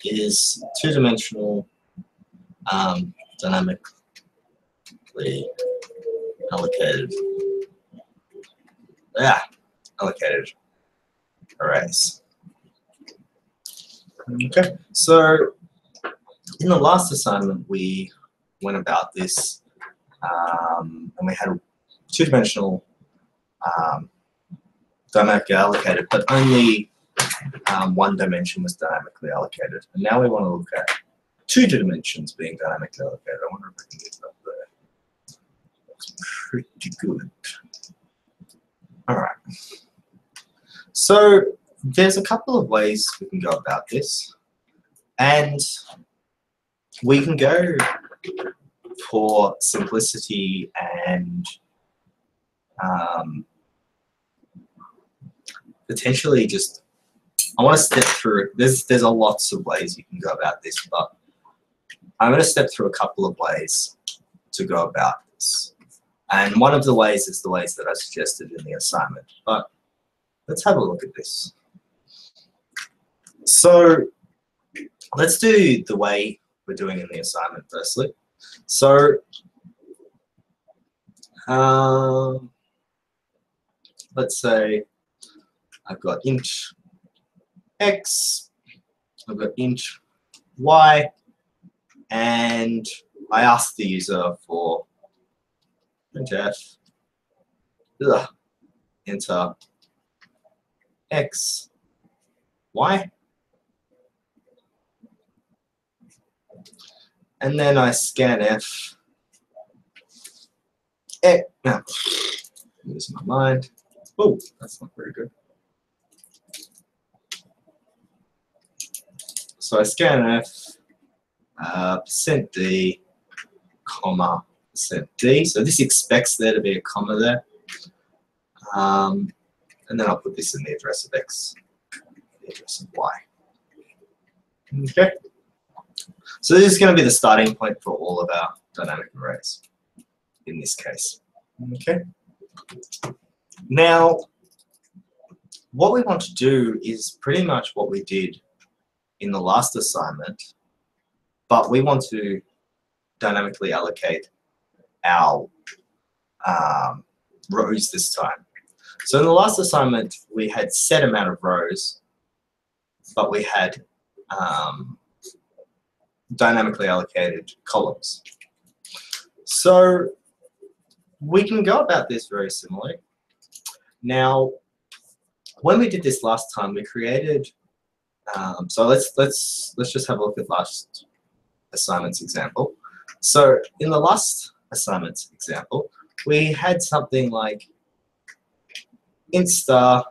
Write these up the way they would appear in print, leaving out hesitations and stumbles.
is two-dimensional dynamically allocated arrays. Okay, so in the last assignment we went about this and we had two-dimensional dynamically allocated, but only one dimension was dynamically allocated. And now we want to look at two dimensions being dynamically allocated. I wonder if I can get it up there. Looks pretty good. All right. So there's a couple of ways we can go about this. And we can go for simplicity and potentially just, I want to step through, there's a lots of ways you can go about this, but I'm going to step through a couple of ways to go about this. And one of the ways is the ways that I suggested in the assignment, but let's have a look at this. So let's do the way we're doing in the assignment firstly. So let's say I've got int x, I've got int y, and I ask the user for printf, enter x, y, and then I scanf, no, losing my mind. Oh, that's not very good. So I scanf %d, comma, %d. So this expects there to be a comma there. And then I'll put this in the address of x, the address of y. Okay. So this is going to be the starting point for all of our dynamic arrays in this case. Okay. Now, what we want to do is pretty much what we did in the last assignment, but we want to dynamically allocate our rows this time. So in the last assignment, we had set amount of rows, but we had dynamically allocated columns. So we can go about this very similarly. Now, when we did this last time, we created. So let's just have a look at last assignment's example. So in the last assignment's example, we had something like int star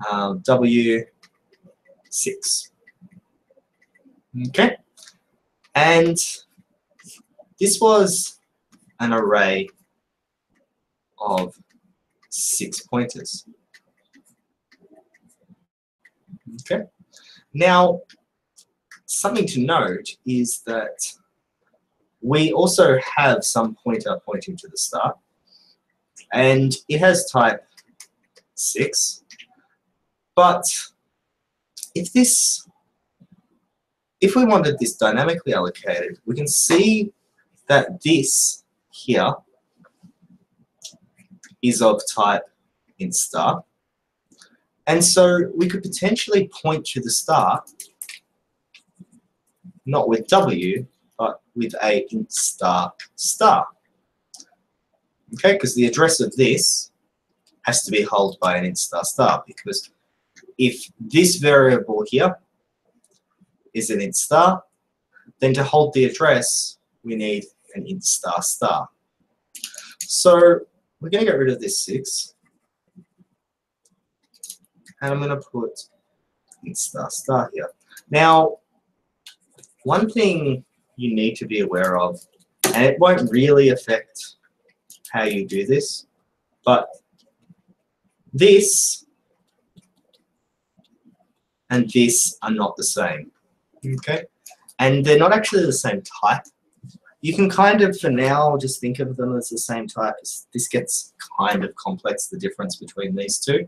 w6. Okay, and this was an array of 6 pointers. Okay. Now, something to note is that we also have some pointer pointing to the start, and it has type 6. But if we wanted this dynamically allocated, we can see that this here is of type int star. And so we could potentially point to the start, not with W, but with a int star star. Okay, because the address of this has to be held by an int star star, because if this variable here is an int star, then to hold the address, we need an int star star. So we're going to get rid of this 6. And I'm going to put int star star here. Now, one thing you need to be aware of, and it won't really affect how you do this, but this and this are not the same. Okay? And they're not actually the same type. You can kind of, for now, just think of them as the same type. This gets kind of complex, the difference between these two.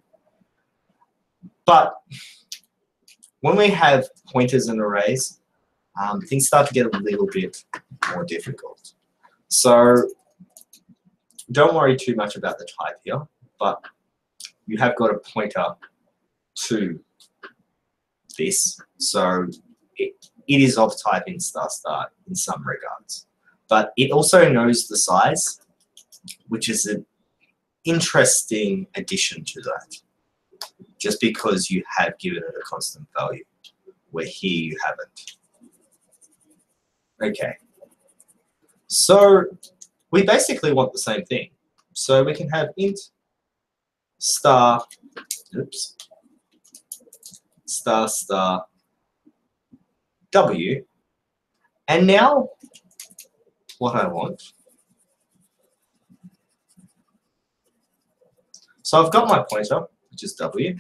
But when we have pointers and arrays, things start to get a little bit more difficult. So don't worry too much about the type here, but you have got a pointer to this, so it is of type int star star in some regards. But it also knows the size, which is an interesting addition to that, just because you have given it a constant value, where here you haven't. Okay, so we basically want the same thing. So we can have int star, oops, star star w, and now what I want. So I've got my pointer, which is w.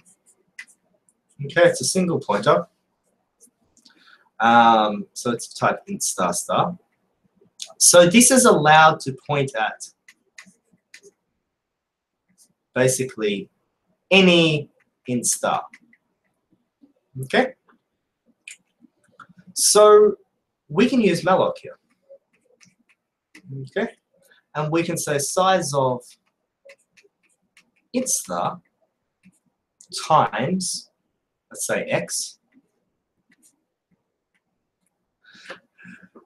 Okay, it's a single pointer. So it's type int star star. So this is allowed to point at basically any int star. Okay? So we can use malloc here. Okay? And we can say size of int star times, let's say x.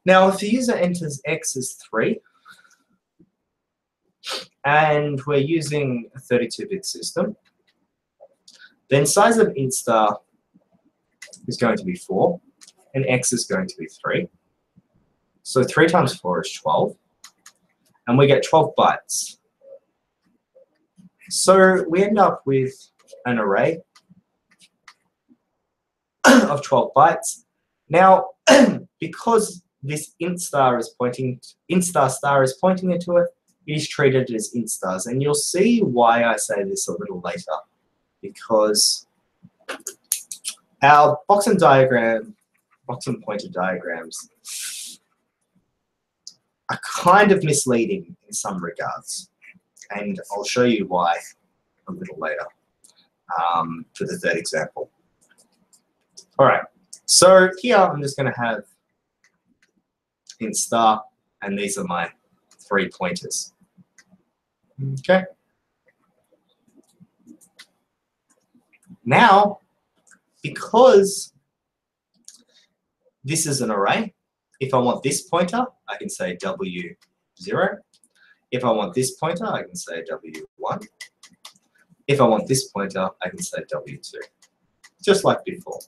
Now, if the user enters x as 3, and we're using a 32-bit system, then size of int star is going to be 4, and x is going to be 3. So 3 times 4 is 12, and we get 12 bytes. So we end up with an array of 12 bytes. Now, because this int star is pointing, int star star is pointing into it, it is treated as int stars. And you'll see why I say this a little later, because our box and pointer diagrams are kind of misleading in some regards. And I'll show you why a little later for the third example. All right, so here I'm just going to have int star, and these are my 3 pointers. Okay. Now, because this is an array, if I want this pointer, I can say w0. If I want this pointer, I can say w1. If I want this pointer, I can say w2, just like before.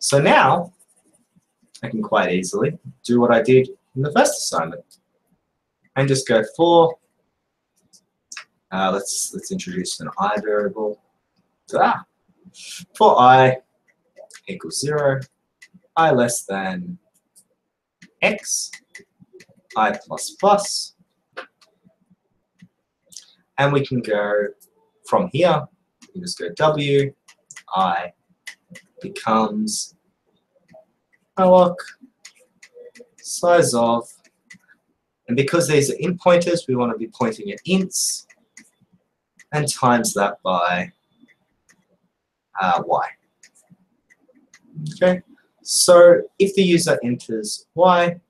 So now, I can quite easily do what I did in the first assignment and just go for, let's introduce an I variable. For I equals 0, I less than x, I plus plus, and we can go from here, we can just go w, I becomes malloc size of, and because these are int pointers, we want to be pointing at ints, and times that by y. Okay, so if the user enters y,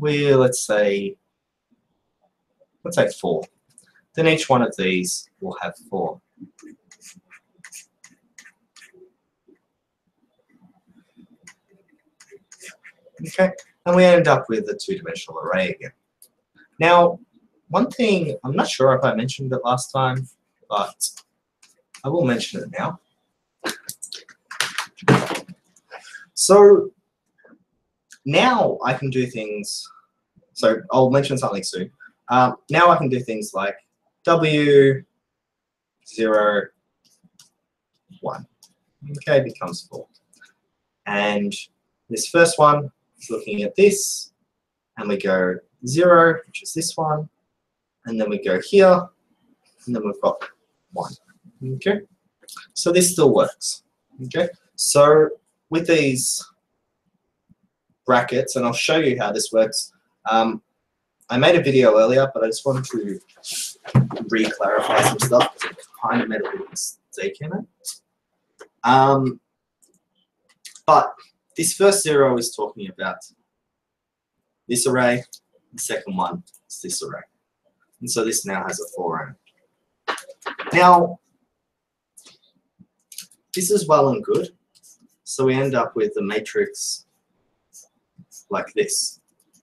let's say 4. Then each one of these will have 4. Okay, and we end up with a 2-dimensional array again. Now, one thing, I'm not sure if I mentioned it last time, but I will mention it now. So now I can do things, so I'll mention something soon. Now I can do things like w0, 1. Okay, becomes 4. And this first one is looking at this, and we go 0, which is this one, and then we go here, and then we've got 1. Okay, so this still works. Okay, so with these brackets, and I'll show you how this works. I made a video earlier, but I just wanted to re-clarify some stuff because I kind of made a little mistake in it. But this first 0 is talking about this array. The second one is this array. And so this now has a 4n. Now, this is well and good. So we end up with a matrix like this.